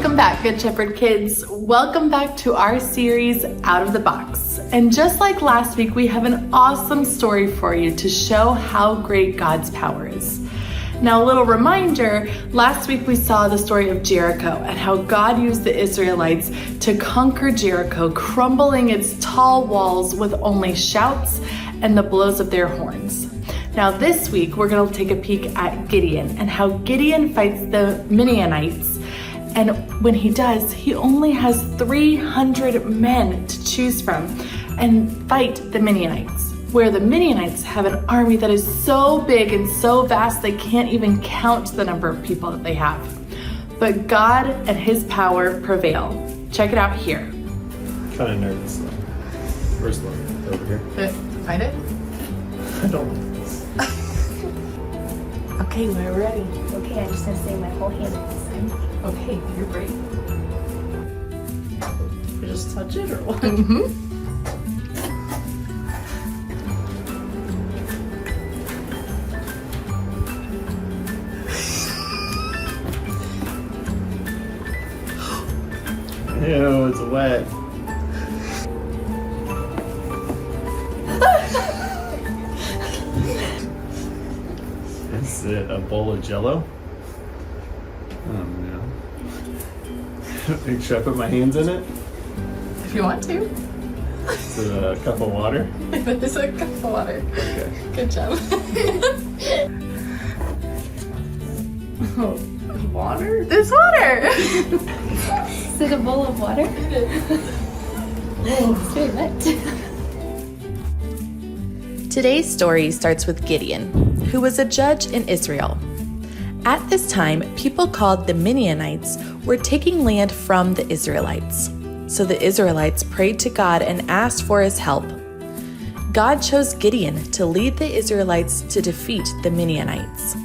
Welcome back, Good Shepherd kids. Welcome back to our series, Out of the Box. And just like last week, we have an awesome story for you to show how great God's power is. Now, a little reminder, last week we saw the story of Jericho and how God used the Israelites to conquer Jericho, crumbling its tall walls with only shouts and the blows of their horns. Now this week, we're going to take a peek at Gideon and how Gideon fights the Midianites. And when he does, he only has 300 men to choose from and fight the Midianites, where the Midianites have an army that is so big and so vast they can't even count the number of people that they have. But God and his power prevail. Check it out here. Kind of nervous though. Where's the one? Over here. Find it? I don't like this. Okay, we're ready. Okay, I'm just gonna say my whole hand at this time. Okay, you're great. You just touch it or what? Mm-hmm. Ew, it's wet. Is it a bowl of Jello? Oh no. Should I put my hands in it? If you want to. Is it a cup of water? That is a cup of water. Okay. Good job. Water? There's water! Is it a bowl of water? It's very wet. Today's story starts with Gideon, who was a judge in Israel. At this time, people called the Midianites were taking land from the Israelites. So the Israelites prayed to God and asked for his help. God chose Gideon to lead the Israelites to defeat the Midianites.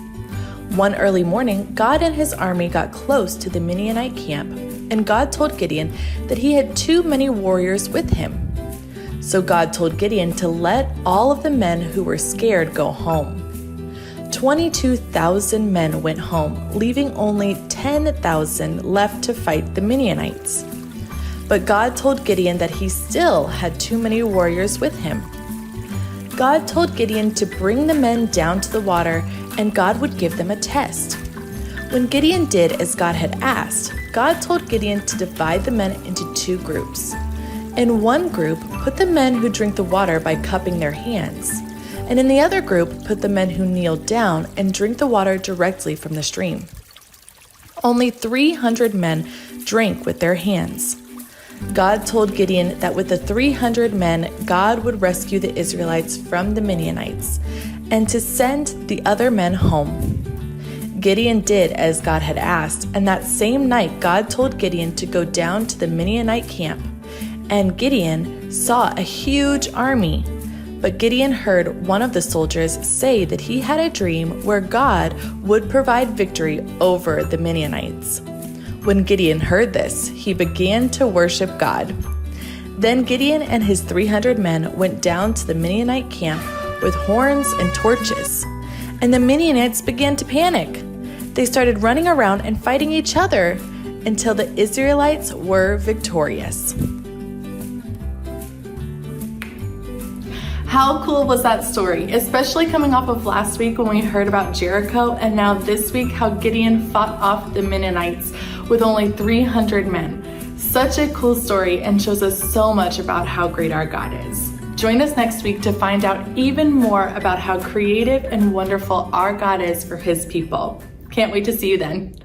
One early morning, God and his army got close to the Midianite camp, and God told Gideon that he had too many warriors with him. So God told Gideon to let all of the men who were scared go home. 22,000 men went home, leaving only 10,000 left to fight the Midianites. But God told Gideon that he still had too many warriors with him. God told Gideon to bring the men down to the water, and God would give them a test. When Gideon did as God had asked, God told Gideon to divide the men into two groups. In one group, put the men who drink the water by cupping their hands, and in the other group, put the men who kneel down and drink the water directly from the stream. Only 300 men drank with their hands. God told Gideon that with the 300 men, God would rescue the Israelites from the Midianites, and to send the other men home. Gideon did as God had asked, and that same night God told Gideon to go down to the Midianite camp. And Gideon saw a huge army. But Gideon heard one of the soldiers say that he had a dream where God would provide victory over the Midianites. When Gideon heard this, he began to worship God. Then Gideon and his 300 men went down to the Midianite camp with horns and torches. And the Midianites began to panic. They started running around and fighting each other until the Israelites were victorious. How cool was that story, especially coming off of last week when we heard about Jericho, and now this week how Gideon fought off the Midianites with only 300 men. Such a cool story and shows us so much about how great our God is. Join us next week to find out even more about how creative and wonderful our God is for his people. Can't wait to see you then.